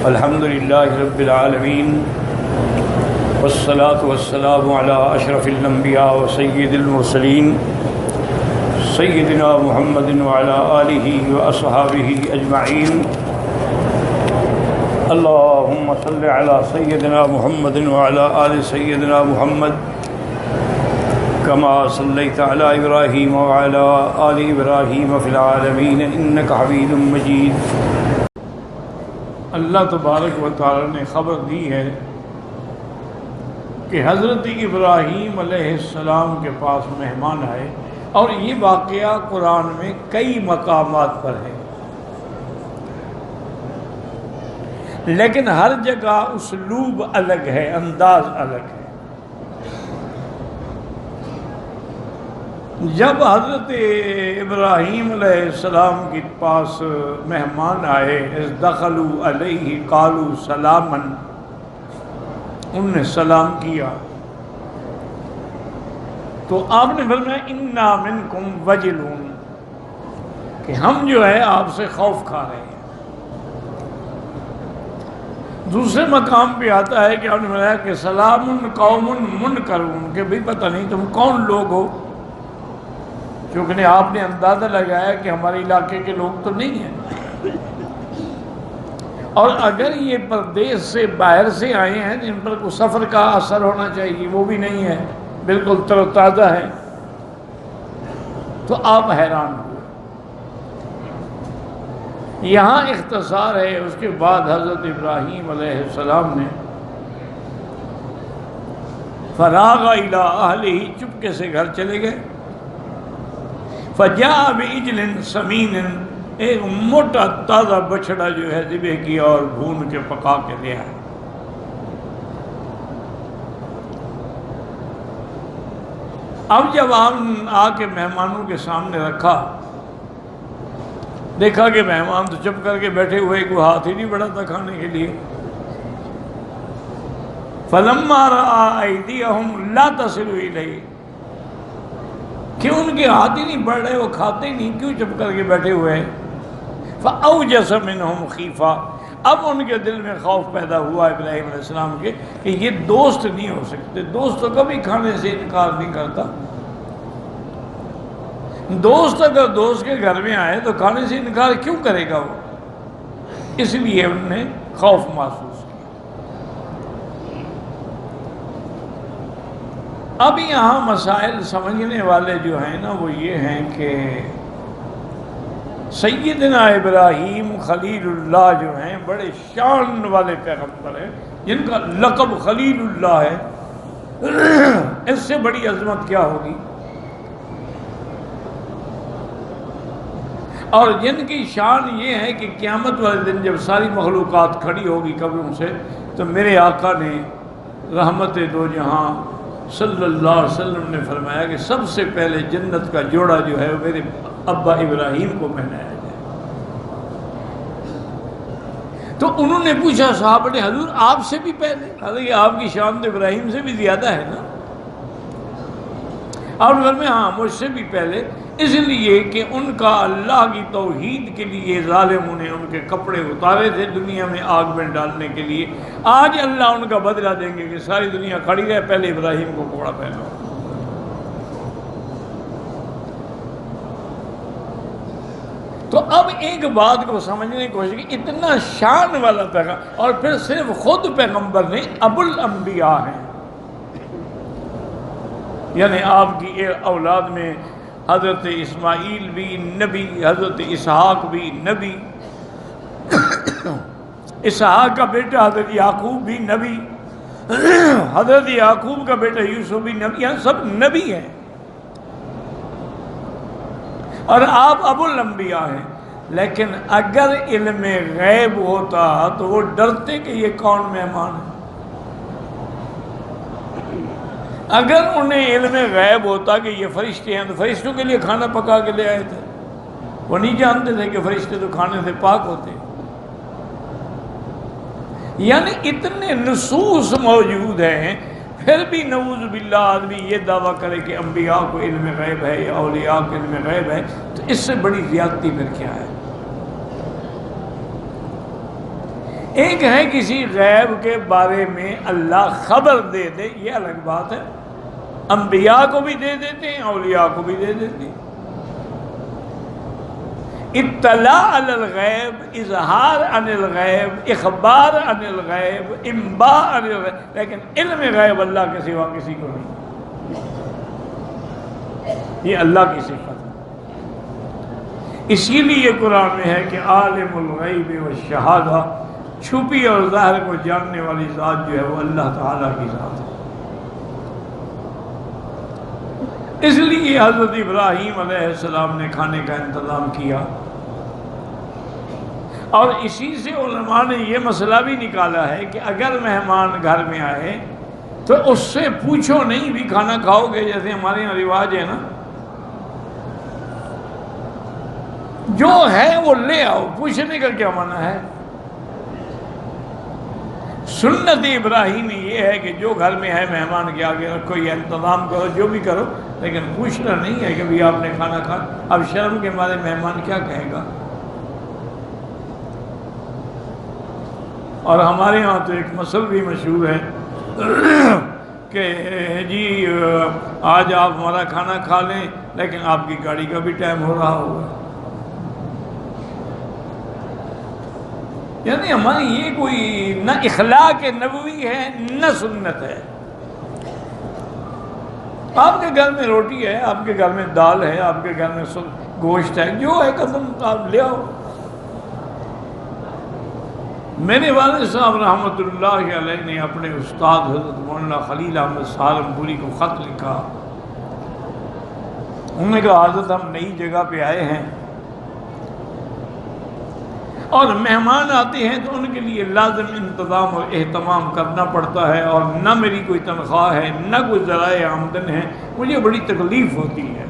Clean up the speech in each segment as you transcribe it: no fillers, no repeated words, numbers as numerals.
الحمد لله رب العالمين والصلاة والسلام على أشرف الأنبياء وسيد المرسلين سيدنا محمد وعلى آله وأصحابه أجمعين. اللهم صل على سيدنا محمد وعلى آل سيدنا محمد كما صليت على إبراهيم وعلى آل إبراهيم في العالمين إنك حميد مجيد. اللہ تبارک و تعالی نے خبر دی ہے کہ حضرت ابراہیم علیہ السلام کے پاس مہمان آئے، اور یہ واقعہ قرآن میں کئی مقامات پر ہے، لیکن ہر جگہ اسلوب الگ ہے، انداز الگ ہے۔ جب حضرت ابراہیم علیہ السلام کے پاس مہمان آئے، اذ دخلوا علیہ قالوا سلاما، انہوں نے سلام کیا تو آپ نے فرمایا انا منکم وجلون، کہ ہم جو ہے آپ سے خوف کھا رہے ہیں۔ دوسرے مقام پہ آتا ہے کہ آپ نے فرمایا کہ سلام قوم منکرون، کہ بھئی پتہ نہیں تم کون لوگ ہو، کیونکہ آپ نے اندازہ لگایا کہ ہمارے علاقے کے لوگ تو نہیں ہیں، اور اگر یہ پردیس سے باہر سے آئے ہیں جن پر کوئی سفر کا اثر ہونا چاہیے وہ بھی نہیں ہے، بالکل تر و تازہ ہے، تو آپ حیران ہوئے۔ یہاں اختصار ہے، اس کے بعد حضرت ابراہیم علیہ السلام نے فراغ الی اہلہ، چپکے سے گھر چلے گئے، فجاء بعجل سمین، ایک موٹا تازہ بچڑا جو ہے ذبح کیا اور بھون کے پکا کے لیا ہے۔ اب جب آپ آ کے مہمانوں کے سامنے رکھا، دیکھا کہ مہمان تو چپ کر کے بیٹھے ہوئے، کوئی ہاتھ ہی نہیں بڑھا تھا کھانے کے لیے۔ فلما رأى أيديهم لا تصل إليه، کہ ان کے ہاتھ ہی نہیں بڑھ رہے، وہ کھاتے ہی نہیں، کیوں چپ کر کے بیٹھے ہوئے ہیں؟ فأوجس منهم خیفہ، اب ان کے دل میں خوف پیدا ہوا ابراہیم علیہ السلام کے کہ یہ دوست نہیں ہو سکتے، دوست تو کبھی کھانے سے انکار نہیں کرتا، دوست اگر دوست کے گھر میں آئے تو کھانے سے انکار کیوں کرے گا وہ؟ اس لیے انہوں نے خوف محسوس کیا۔ اب یہاں مسائل سمجھنے والے جو ہیں نا وہ یہ ہیں کہ سیدنا ابراہیم خلیل اللہ جو ہیں بڑے شان والے پیغمبر ہیں، جن کا لقب خلیل اللہ ہے، اس سے بڑی عظمت کیا ہوگی؟ اور جن کی شان یہ ہے کہ قیامت والے دن جب ساری مخلوقات کھڑی ہوگی قبروں سے تو میرے آقا نے رحمت دو جہاں صلی اللہ علیہ وسلم نے فرمایا کہ سب سے پہلے جنت کا جوڑا جو ہے وہ میرے ابا ابراہیم کو پہنایا جائے۔ تو انہوں نے پوچھا، صحابہ نے، حضور آپ سے بھی پہلے؟ حالانکہ آپ کی شان تو ابراہیم سے بھی زیادہ ہے نا۔ آپ نے فرمایا ہاں مجھ سے بھی پہلے، اس لیے کہ ان کا اللہ کی توحید کے لیے ظالموں نے ان کے کپڑے اتارے تھے دنیا میں آگ میں ڈالنے کے لیے۔ آج اللہ ان کا بدلہ دیں گے کہ ساری دنیا کھڑی رہے، پہلے ابراہیم کو کپڑا پہنو۔ تو اب ایک بات کو سمجھنے کی کوشش کی، اتنا شان والا پیغمبر، اور پھر صرف خود پیغمبر نہیں، ابو الانبیاء ہیں، یعنی آپ کی اولاد میں حضرت اسماعیل بھی نبی، حضرت اسحاق بھی نبی، اسحاق کا بیٹا حضرت یعقوب بھی نبی، حضرت یعقوب کا بیٹا یوسف بھی نبی، یہاں سب نبی ہیں، اور آپ ابو الانبیاء ہیں۔ لیکن اگر علم غیب ہوتا تو وہ ڈرتے کہ یہ کون مہمان ہے۔ اگر انہیں علم غیب ہوتا کہ یہ فرشتے ہیں تو فرشتوں کے لیے کھانا پکا کے لے آئے تھے، وہ نہیں جانتے تھے کہ فرشتے تو کھانے سے پاک ہوتے۔ یعنی اتنے نصوص موجود ہیں، پھر بھی نعوذ باللہ آدمی یہ دعویٰ کرے کہ انبیاء کو علم غیب ہے یا اولیاء کو علم غیب ہے، تو اس سے بڑی زیادتی پھر کیا ہے؟ ایک ہے کسی غیب کے بارے میں اللہ خبر دے دے، یہ الگ بات ہے، انبیاء کو بھی دے دیتے ہیں، اولیاء کو بھی دے دیتے ہیں۔ اطلاع علی الغیب، اظہار عن الغیب، اخبار عن الغیب، انباء عن الغیب، لیکن علم غیب اللہ کے سوا کسی کو نہیں، یہ اللہ کی صفت ہے۔ اسی لیے قرآن میں ہے کہ عالم الغیب والشہادہ، چھپی اور ظاہر کو جاننے والی ذات جو ہے وہ اللہ تعالیٰ کی ذات ہے۔ اس لیے حضرت ابراہیم علیہ السلام نے کھانے کا انتظام کیا، اور اسی سے علماء نے یہ مسئلہ بھی نکالا ہے کہ اگر مہمان گھر میں آئے تو اس سے پوچھو نہیں بھی کھانا کھاؤ گے، جیسے ہمارے یہاں رواج ہے نا، جو ہے وہ لے آؤ، پوچھنے کا کیا معنی ہے؟ سنت ابراہیمی یہ ہے کہ جو گھر میں ہے مہمان کے آگے رکھو، یہ انتظام کرو، جو بھی کرو، لیکن پوچھنا نہیں ہے کہ بھی آپ نے کھانا کھا، اب شرم کے مارے مہمان کیا کہے گا۔ اور ہمارے ہاں تو ایک مسئلہ بھی مشہور ہے کہ جی آج آپ ہمارا کھانا کھا لیں، لیکن آپ کی گاڑی کا بھی ٹائم ہو رہا ہوگا۔ یعنی ہماری یہ کوئی نہ اخلاق نبوی ہے نہ سنت ہے۔ آپ کے گھر میں روٹی ہے، آپ کے گھر میں دال ہے، آپ کے گھر میں گوشت ہے، جو ہے قسم آپ لے آؤ۔ میرے والد صاحب رحمۃ اللہ علیہ نے اپنے استاد حضرت مولانا خلیل احمد سہارنپوری کو خط لکھا، انہوں نے کہا حضرت ہم نئی جگہ پہ آئے ہیں اور مہمان آتے ہیں تو ان کے لیے لازم انتظام اور اہتمام کرنا پڑتا ہے، اور نہ میری کوئی تنخواہ ہے نہ کوئی ذرائع آمدن ہے، مجھے بڑی تکلیف ہوتی ہے۔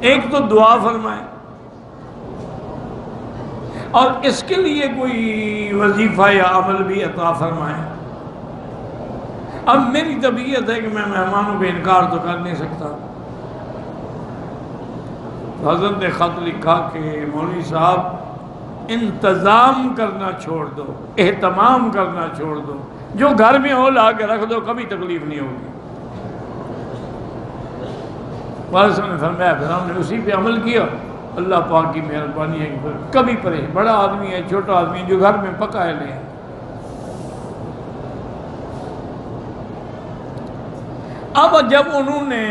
ایک تو دعا فرمائیں، اور اس کے لیے کوئی وظیفہ یا عمل بھی عطا فرمائیں۔ اب میری طبیعت ہے کہ میں مہمانوں کو انکار تو کر نہیں سکتا۔ حضرت نے خط لکھا کہ مولوی صاحب انتظام کرنا چھوڑ دو، اہتمام کرنا چھوڑ دو، جو گھر میں ہو لا کے رکھ دو، کبھی تکلیف نہیں ہوگی۔ والد صاحب نے فرمایا، پھر ہم نے اسی پہ عمل کیا، اللہ پاک کی مہربانی ہے کہ کبھی پرے بڑا آدمی ہے چھوٹا آدمی ہے جو گھر میں پکا ہے لے۔ اب جب انہوں نے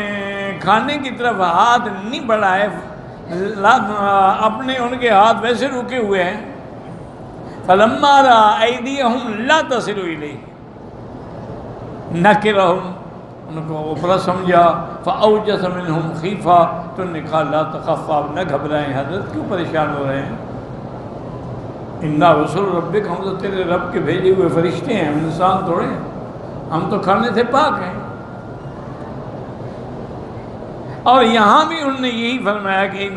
کھانے کی طرف ہاتھ نہیں بڑھائے، اپنے ان کے ہاتھ ویسے رکے ہوئے ہیں، فلما رأى أيديهم لا تصل إليه نكرهم، ان کو اوپرا سمجھا، فأوجس منهم خیفہ، تو انہوں نے کہا لا تخف، آپ نہ گھبرائیں حضرت، کیوں پریشان ہو رہے ہیں؟ انا رسول ربک، ہم تو تیرے رب کے بھیجے ہوئے فرشتے ہیں، ہم انسان تھوڑے ہیں، ہم تو کھانے سے پاک ہیں۔ اور یہاں بھی انہوں نے یہی فرمایا کہ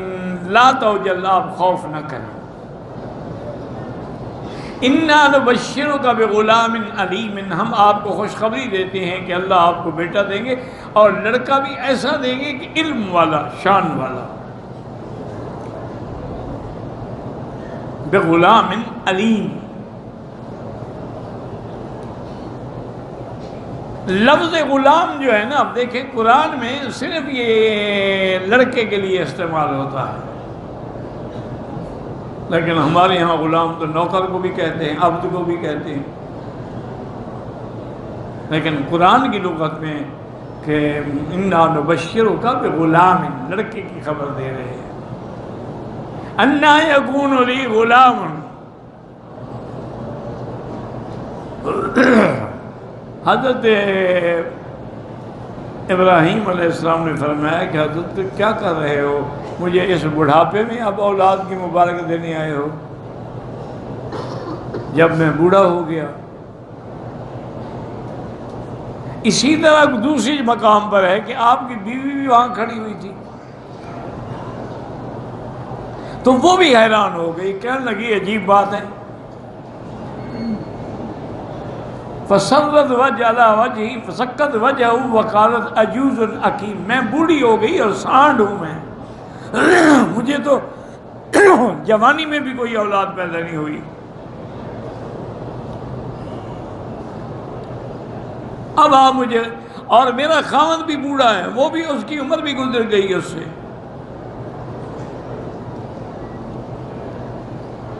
لا توجل، آپ خوف نہ کریں، انا نبشرک بغلام علیم، ہم آپ کو خوشخبری دیتے ہیں کہ اللہ آپ کو بیٹا دیں گے، اور لڑکا بھی ایسا دیں گے کہ علم والا، شان والا، بغلام علیم۔ لفظ غلام جو ہے نا، اب دیکھیں قرآن میں صرف یہ لڑکے کے لیے استعمال ہوتا ہے، لیکن ہمارے ہاں غلام تو نوکر کو بھی کہتے ہیں، عبد کو بھی کہتے ہیں، لیکن قرآن کی لغت میں کہ انا نبشرک بغلام، لڑکے کی خبر دے رہے ہیں۔ انا یکون لی غلام، حضرت ابراہیم علیہ السلام نے فرمایا کہ حضرت کیا کر رہے ہو، مجھے اس بڑھاپے میں اب اولاد کی مبارک دینے آئے ہو، جب میں بوڑھا ہو گیا۔ اسی طرح دوسری مقام پر ہے کہ آپ کی بیوی بھی وہاں کھڑی ہوئی تھی، تو وہ بھی حیران ہو گئی، کہنے لگی عجیب بات ہے، فَصَرَّتْ وَجْهَ عَلَى وَجْهِهِ فَسَكَّتْ وَجْهَهُ وَقَالَتْ عَجُوزٌ عَقِيمٌ، میں بوڑھی ہو گئی اور سانڈ ہوں میں، مجھے تو جوانی میں بھی کوئی اولاد پیدا نہیں ہوئی، اب آپ مجھے، اور میرا خاوند بھی بوڑھا ہے، وہ بھی اس کی عمر بھی گزر گئی ہے اس سے.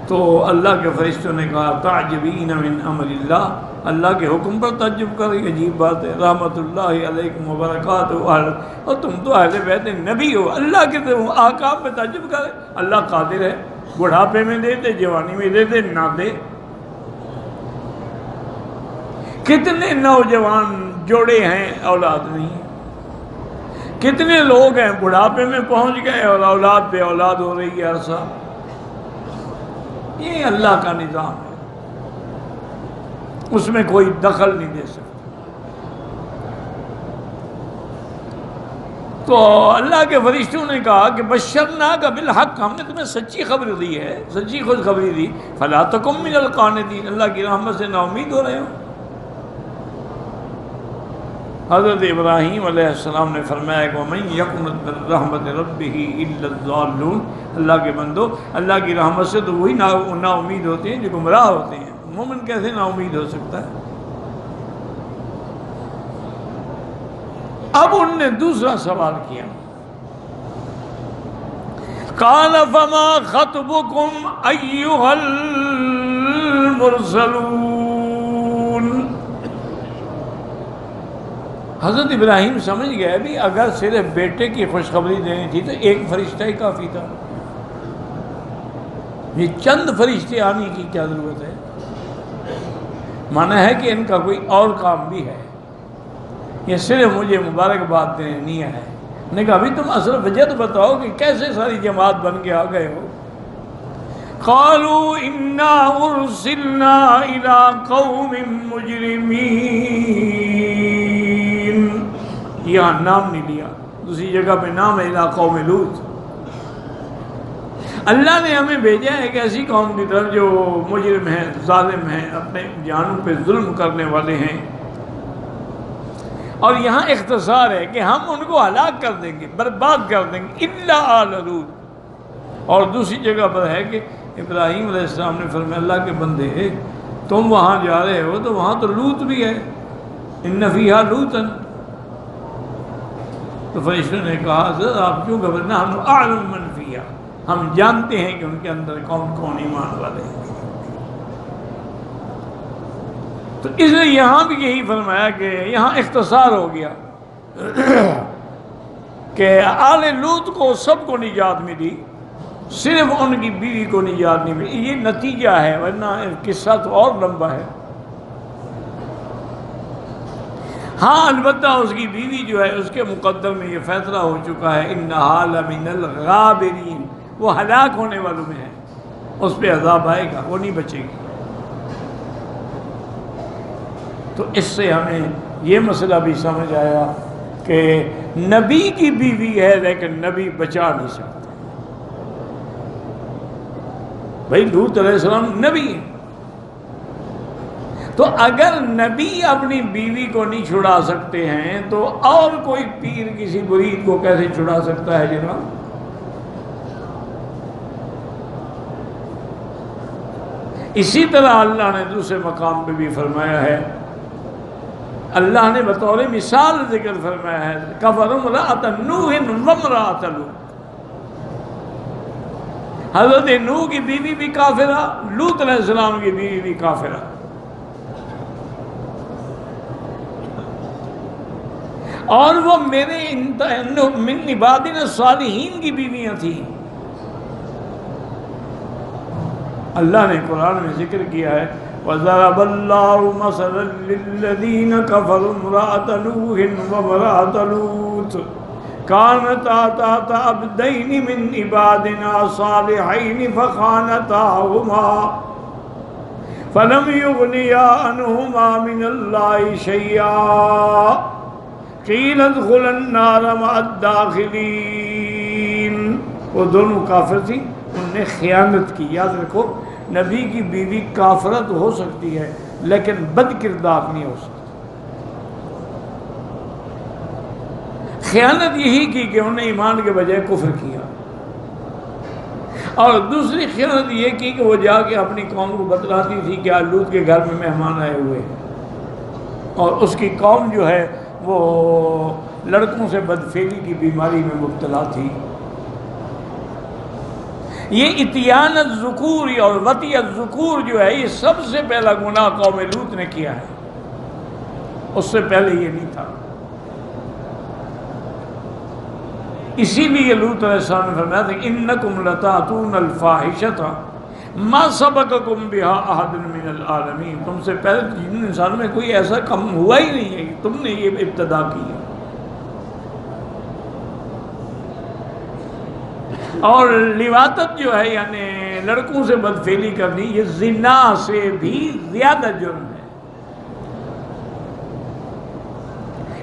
تو اللہ کے فرشتوں نے کہا تعجبین من امر اللہ، اللہ کے حکم پر تعجب کر رہی، عجیب بات ہے. رحمت اللہ علیکم وبرکاتہ، اور تم تو اہل بیت نبی ہو، اللہ کے احکام پہ تعجب کرے. اللہ قادر ہے، بڑھاپے میں دے دے، جوانی میں دے دے، نہ دے. کتنے نوجوان جوڑے ہیں اولاد نہیں، کتنے لوگ ہیں بڑھاپے میں پہنچ گئے اور اولاد پہ اولاد ہو رہی ہے ہر سال. یہ اللہ کا نظام ہے، اس میں کوئی دخل نہیں دے سکتا. تو اللہ کے فرشتوں نے کہا کہ بشرناک بالحق، ہم نے تمہیں سچی خبر دی ہے، سچی خوشخبری دی. فلا تکن من القانتین، اللہ کی رحمت سے نا امید ہو رہے ہو. حضرت ابراہیم علیہ السلام نے فرمایا کہ وَمَن يَقْنُطْ مِن رَحْمَتِ رَبِّهِ إِلَّا الضَّالُّونَ، اللہ کے بندو، اللہ کی رحمت سے تو وہی نا امید ہوتے ہیں جو گمراہ ہوتے ہیں. مومن کیسے نا امید ہو سکتا ہے؟ اب ان نے دوسرا سوال کیا، قَالَ فَمَا خَطْبُكُمْ أَيُّهَا الْمُرْسَلُونَ. حضرت ابراہیم سمجھ گئے بھی اگر صرف بیٹے کی خوشخبری دینی تھی تو ایک فرشتہ ہی کافی تھا، یہ چند فرشتے آنے کی کیا ضرورت ہے؟ مانا ہے کہ ان کا کوئی اور کام بھی ہے، یہ صرف مجھے مبارکباد دینے نہیں آئے. نے کہا ابھی تم اصل وجہ تو بتاؤ کہ کیسے ساری جماعت بن کے آ گئے ہو. قالوا انا ارسلنا الى قوم مجرمین، یہاں نام نہیں لیا، دوسری جگہ پہ نام ہے الى قوم لوط. اللہ نے ہمیں بھیجا ہے ایک ایسی قوم کی طرف جو مجرم ہیں، ظالم ہیں، اپنے جانوں پہ ظلم کرنے والے ہیں. اور یہاں اختصار ہے کہ ہم ان کو ہلاک کر دیں گے، برباد کر دیں گے، الا آل لوط. اور دوسری جگہ پر ہے کہ ابراہیم علیہ السلام نے فرمایا اللہ کے بندے تم وہاں جا رہے ہو تو وہاں تو لوط بھی ہے، ان فیہا لوطا. تو فرشتوں نے کہا حضرت آپ کیوں گھبرنا، ہم اعلم من فیہا، ہم جانتے ہیں کہ ان کے اندر کون کون ایمان والے ہیں. تو اس لیے یہاں بھی یہی فرمایا کہ یہاں اختصار ہو گیا کہ آل لوط کو سب کو نجات ملی، صرف ان کی بیوی کو نجات نہیں ملی. یہ نتیجہ ہے، ورنہ قصہ تو اور لمبا ہے. ہاں البتہ اس کی بیوی جو ہے اس کے مقدر میں یہ فیصلہ ہو چکا ہے انہا لمن الغابرین، وہ ہلاک ہونے والوں میں ہے، اس پہ عذاب آئے گا، وہ نہیں بچے گی. تو اس سے ہمیں یہ مسئلہ بھی سمجھ آیا کہ نبی کی بیوی ہے لیکن نبی بچا نہیں سکتا. بھائی لوط علیہ السلام نبی ہے، تو اگر نبی اپنی بیوی کو نہیں چھڑا سکتے ہیں تو اور کوئی پیر کسی مرید کو کیسے چھڑا سکتا ہے جناب؟ اسی طرح اللہ نے دوسرے مقام پہ بھی فرمایا ہے، اللہ نے بطور مثال ذکر فرمایا ہے کفر امرأۃ نوح وامرأۃ لوط. حضرت نوح کی بیوی بھی کافرہ، لوط علیہ السلام کی بیوی بھی کافرہ. اور وہ میرے من عبادنا الصالحین کی بیویاں تھیں. اللہ نے قرآن میں ذکر کیا ہے وَضَرَبَ اللَّهُ مَثَلًا لِّلَّذِينَ كَفَرُوا امْرَأَتَ نُوحٍ وَامْرَأَتَ لُوطٍ كَانَتَا تَحْتَ عَبْدَيْنِ مِنْ عِبَادِنَا صَالِحَيْنِ فَخَانَتَاهُمَا فَلَمْ يُغْنِيَا عَنْهُمَا مِنَ اللَّهِ شَيْئًا قِيلَ ادْخُلَا النَّارَ مَعَ الدَّاخِلِينَ. وہ دونوں کافر تھی، انہوں نے خیانت کی. یاد رکھو نبی کی بیوی کافرت ہو سکتی ہے لیکن بد کردار نہیں ہو سکتی. خیانت یہی کی کہ انہوں نے ایمان کے بجائے کفر کیا، اور دوسری خیانت یہ کی کہ وہ جا کے اپنی قوم کو بتلاتی تھی کہ لوط کے گھر میں مہمان آئے ہوئے ہیں. اور اس کی قوم جو ہے وہ لڑکوں سے بدفعلی کی بیماری میں مبتلا تھی۔ یہ اتیان الذکور اور وطی الذکور جو ہے یہ سب سے پہلا گناہ قوم لوط نے کیا ہے، اس سے پہلے یہ نہیں تھا۔ اسی لیے لوط علیہ السلام نے فرمایا تھا انکم لتاتون الفاحشۃ ما سبقکم بها احد من العالمین، تم سے پہلے جن انسانوں میں کوئی ایسا کام ہوا ہی نہیں ہے، تم نے یہ ابتدا کی ہے۔ اور لواطت جو ہے یعنی لڑکوں سے بدفعلی کرنی، یہ زنا سے بھی زیادہ جرم ہے۔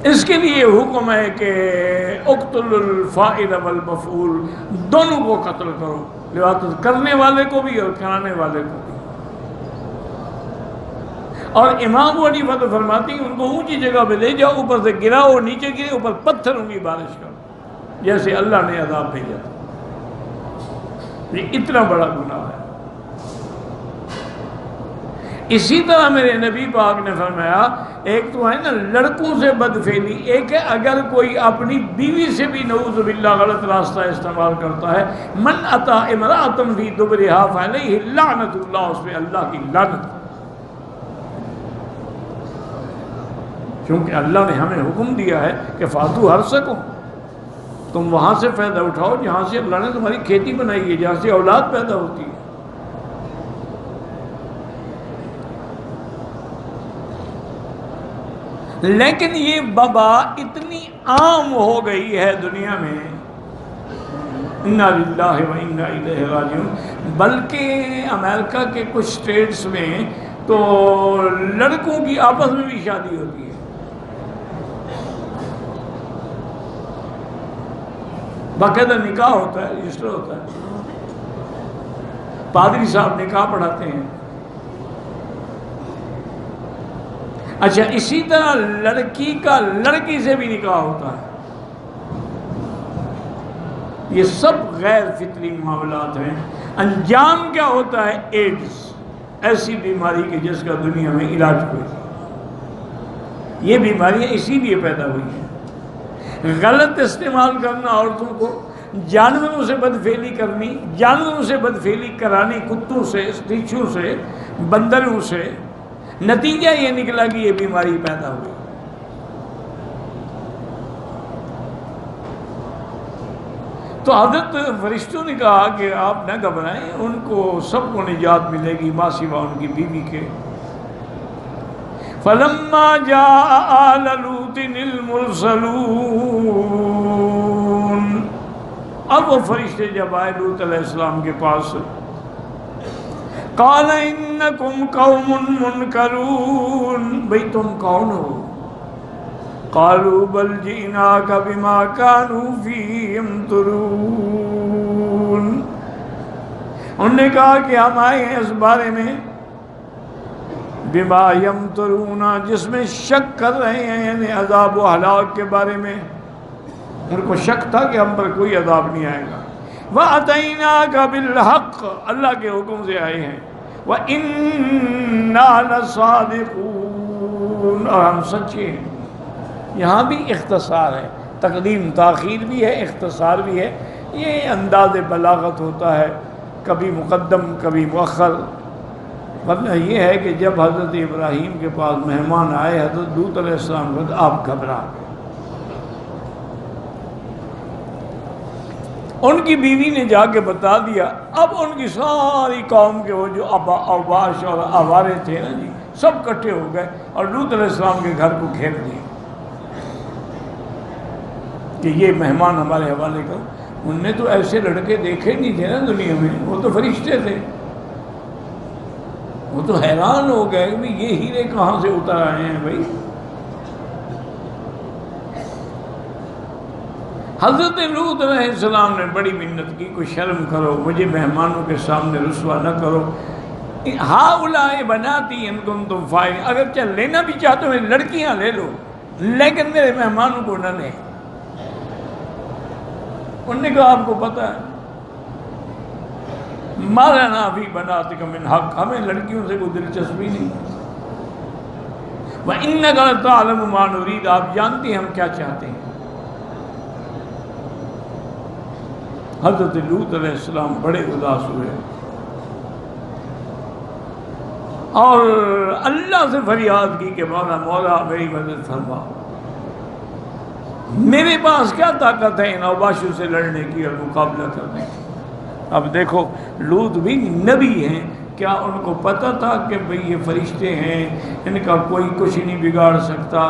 اس کے لیے حکم ہے کہ اقتل الفاعل والمفعول، دونوں کو قتل کرو، لواطت کرنے والے کو بھی اور کرانے والے کو بھی۔ اور امام ابو حنیفہ تو فرماتی ہیں ان کو اونچی جگہ پہ لے جاؤ، اوپر سے گراؤ، نیچے گرے، اوپر پتھروں کی بارش کرو، جیسے اللہ نے عذاب بھیجا تھا۔ یہ اتنا بڑا گناہ ہے۔ اسی طرح میرے نبی پاک نے فرمایا ایک تو ہے نا لڑکوں سے بدفعلی، ایک ہے اگر کوئی اپنی بیوی سے بھی نعوذ باللہ غلط راستہ استعمال کرتا ہے، من اتی امرأۃ فی دبرہا فعلیہ لعنۃ اللہ، اس پہ اللہ کی لعنت، کیونکہ اللہ نے ہمیں حکم دیا ہے کہ فاتو حرثکم، تم وہاں سے فائدہ اٹھاؤ جہاں سے اللہ نے تمہاری کھیتی بنائی ہے، جہاں سے اولاد پیدا ہوتی ہے۔ لیکن یہ وبا اتنی عام ہو گئی ہے دنیا میں، انا للہ و انا الیہ راجعون، بلکہ امریکہ کے کچھ اسٹیٹس میں تو لڑکوں کی آپس میں بھی شادی ہوتی ہے۔ باقاعدہ نکاح ہوتا ہے، رجسٹر ہوتا ہے، پادری صاحب نکاح پڑھاتے ہیں۔ اچھا اسی طرح لڑکی کا لڑکی سے بھی نکاح ہوتا ہے۔ یہ سب غیر فطری معاملات ہیں۔ انجام کیا ہوتا ہے؟ ایڈز، ایسی بیماری کہ جس کا دنیا میں علاج کوئی نہیں۔ یہ بیماریاں اسی لیے پیدا ہوئی ہیں، غلط استعمال کرنا عورتوں کو، جانوروں سے بدفعلی کرنی، جانوروں سے بدفعلی کرانی، کتوں سے، ریچھوں سے، بندروں سے، نتیجہ یہ نکلا کہ یہ بیماری پیدا ہوئی۔ تو حضرت فرشتوں نے کہا کہ آپ نہ گھبرائیں، ان کو سب کو نجات ملے گی ماں سوا ان کی بیوی کے۔ فَلَمَّا جَاءَ آلَ لُوطٍ الْمُرْسَلُونَ، اب وہ فرشتے جب آئے لوط علیہ السلام کے پاس، قَالَ إِنَّكُمْ قَوْمٌ مُنْكَرُونَ، بھئی تم کون ہو؟ قَالُوا بَلْ جِئْنَاكَ بِمَا كَانُوا فِيهِ يَمْتَرُونَ، انہوں نے کہا کہ ہم آئے ہیں اس بارے میں بِمَا يَمْتَرُونَ، جس میں شک کر رہے ہیں، یعنی عذاب و ہلاک کے بارے میں۔ ان کو شک تھا کہ ہم پر کوئی عذاب نہیں آئے گا۔ وَأَتَيْنَاكَ بِالْحَقِّ، اللہ کے حکم سے آئے ہیں، وَإِنَّا لَصَادِقُونَ، اور ہم سچے ہیں۔ یہاں بھی اختصار ہے، تقدیم تاخیر بھی ہے، اختصار بھی ہے، یہ انداز بلاغت ہوتا ہے، کبھی مقدم کبھی مؤخر۔ ورنہ یہ ہے کہ جب حضرت ابراہیم کے پاس مہمان آئے حضرت لوط علیہ السلام کو، آپ گھبرا گئے۔ ان کی بیوی نے جا کے بتا دیا، اب ان کی ساری قوم کے وہ جو اوباش اور آوارے تھے نا جی، سب کٹھے ہو گئے اور لوط علیہ السلام کے گھر کو گھیر دیا کہ یہ مہمان ہمارے حوالے کرو۔ ان نے تو ایسے لڑکے دیکھے نہیں تھے نا دنیا میں، وہ تو فرشتے تھے۔ وہ تو حیران ہو گئے کہ یہ ہیرے کہاں سے اتر آئے ہیں بھائی۔ حضرت لوط علیہ السلام نے بڑی منت کی، کوئی شرم کرو، مجھے مہمانوں کے سامنے رسوا نہ کرو۔ ہؤلاء بناتی ان کنتم فاعلین، اگر چاہ لینا بھی چاہتے ہو لڑکیاں لے لو، لیکن میرے مہمانوں کو نہ لیں۔ انہوں نے کہا آپ کو پتہ ہے ما لنا فی بناتک من حق، ہمیں لڑکیوں سے کوئی دلچسپی نہیں۔ وَإِنَّكَ لَتَعْلَمُ مَا نُرِيدُ، آپ جانتے ہیں ہم کیا چاہتے ہیں۔ حضرت لوط علیہ السلام بڑے اداس ہوئے اور اللہ سے فریاد کی کہ مولا میری مدد فرما، میرے پاس کیا طاقت ہے ان اوباشوں سے لڑنے کی اور مقابلہ کرنے کی۔ اب دیکھو لوط بھی نبی ہیں، کیا ان کو پتہ تھا کہ بھئی یہ فرشتے ہیں، ان کا کوئی کچھ نہیں بگاڑ سکتا؟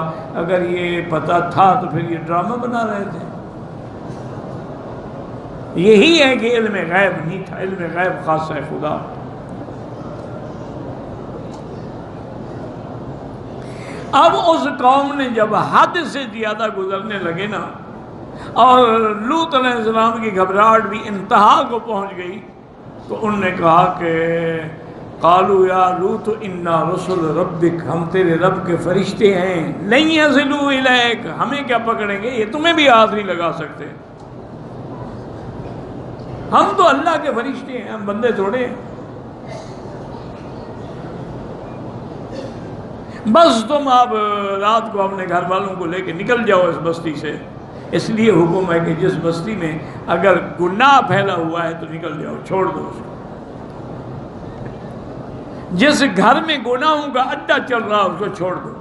اگر یہ پتہ تھا تو پھر یہ ڈرامہ بنا رہے تھے۔ یہی ہے کہ علم غیب نہیں تھا، علم غیب خاص ہے خدا۔ اب اس قوم نے جب حد سے زیادہ گزرنے لگے نا، اور لوط علیہ السلام کی گھبراہٹ بھی انتہا کو پہنچ گئی، تو انہوں نے کہا کہ قالوا یا لوط انا رسل ربک، ہم تیرے رب کے فرشتے ہیں، لن یصلوا الیک، ہمیں کیا پکڑیں گے، یہ تمہیں بھی ہاتھ نہیں لگا سکتے، ہم تو اللہ کے فرشتے ہیں، ہم بندے تھوڑے ہیں، بس تم اب رات کو اپنے گھر والوں کو لے کے نکل جاؤ اس بستی سے۔ اس لیے حکم ہے کہ جس بستی میں اگر گناہ پھیلا ہوا ہے تو نکل جاؤ، چھوڑ دو اس کو۔ جس گھر میں گناہوں کا اڈا چل رہا اس کو چھوڑ دو۔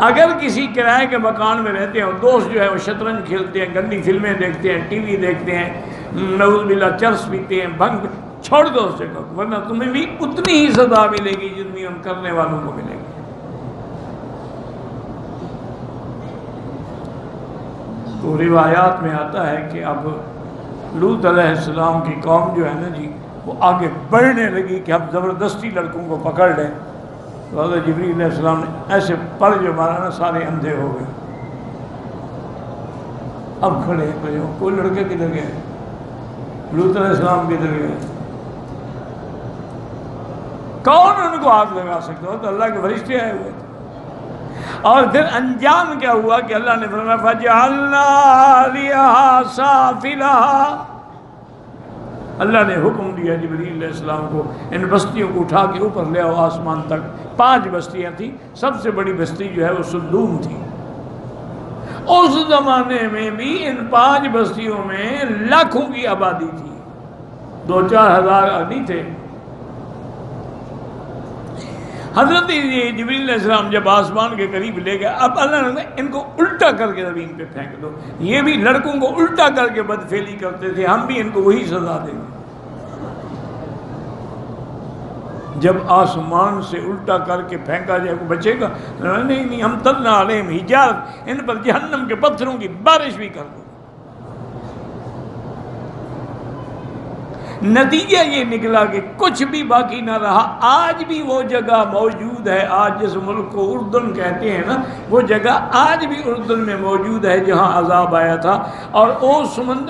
اگر کسی کرائے کے مکان میں رہتے ہیں اور دوست جو ہے وہ شطرنج کھیلتے ہیں، گندی فلمیں دیکھتے ہیں، ٹی وی دیکھتے ہیں، نعوذ باللہ چرس پیتے ہیں، بھنگ، چھوڑ دو اس جگہ کو، ورنہ تمہیں بھی اتنی ہی سزا ملے گی جتنی ان کرنے والوں کو ملے گی۔ تو روایات میں آتا ہے کہ اب لوط علیہ السلام کی قوم جو ہے نا جی، وہ آگے بڑھنے لگی کہ اب زبردستی لڑکوں کو پکڑ لیں۔ تو حضرت جبریل علیہ السلام نے ایسے پر جو مارا نا، سارے اندھے ہو گئے۔ اب کھڑے ہیں، کوئی لڑکے کدھر گئے، لوط علیہ السلام کدھر گئے، کون ان کو ہاتھ لگا سکتا ہو؟ تو اللہ کے فرشتے آئے ہوئے تھے۔ اور پھر انجام کیا ہوا کہ اللہ نے فرمایا فَجَعَلْنَا عَلَيْهَا سَافِلَهَا، اللہ نے حکم دیا جبریل علیہ السلام کو ان بستیوں کو اٹھا کے اوپر لے آؤ آسمان تک۔ 5 بستیاں تھیں، سب سے بڑی بستی جو ہے وہ سدوم تھی۔ اس زمانے میں بھی ان 5 بستیوں میں لاکھوں کی آبادی تھی، 2-4 ہزار نہیں تھے۔ حضرت جبریل علیہ السلام جب آسمان کے قریب لے گئے، اب اللہ نے ان کو الٹا کر کے زمین پہ پھینک دو۔ یہ بھی لڑکوں کو الٹا کر کے بدفعلی کرتے تھے، ہم بھی ان کو وہی سزا دیں گے۔ جب آسمان سے الٹا کر کے پھینکا جائے، کوئی بچے گا؟ نہیں، ہم تلنا علیہم حجارۃ، ان پر جہنم کے پتھروں کی بارش بھی کر دو۔ نتیجہ یہ نکلا کہ کچھ بھی باقی نہ رہا۔ آج بھی وہ جگہ موجود ہے، آج جس ملک کو اردن کہتے ہیں نا، وہ جگہ آج بھی اردن میں موجود ہے جہاں عذاب آیا تھا۔ اور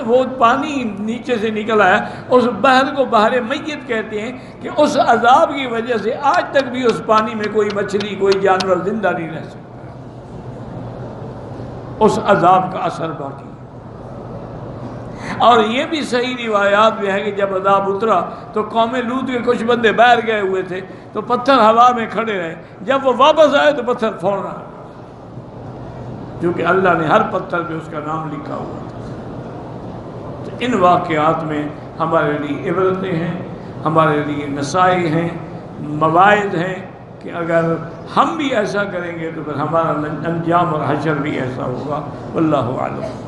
وہ پانی نیچے سے نکل آیا، اس بحر کو بحر میت کہتے ہیں، کہ اس عذاب کی وجہ سے آج تک بھی اس پانی میں کوئی مچھلی، کوئی جانور زندہ نہیں رہ سکتا، اس عذاب کا اثر باقی۔ اور یہ بھی صحیح روایات میں ہے کہ جب عذاب اترا تو قوم لوط کے کچھ بندے باہر گئے ہوئے تھے، تو پتھر ہوا میں کھڑے رہے، جب وہ واپس آئے تو پتھر پھوڑ رہا، کیونکہ اللہ نے ہر پتھر پہ اس کا نام لکھا ہوا تھا۔ تو ان واقعات میں ہمارے لیے عبرتیں ہیں، ہمارے لیے نصائح ہیں، مواعظ ہیں کہ اگر ہم بھی ایسا کریں گے تو پھر ہمارا انجام اور حشر بھی ایسا ہوگا۔ واللہ اعلم۔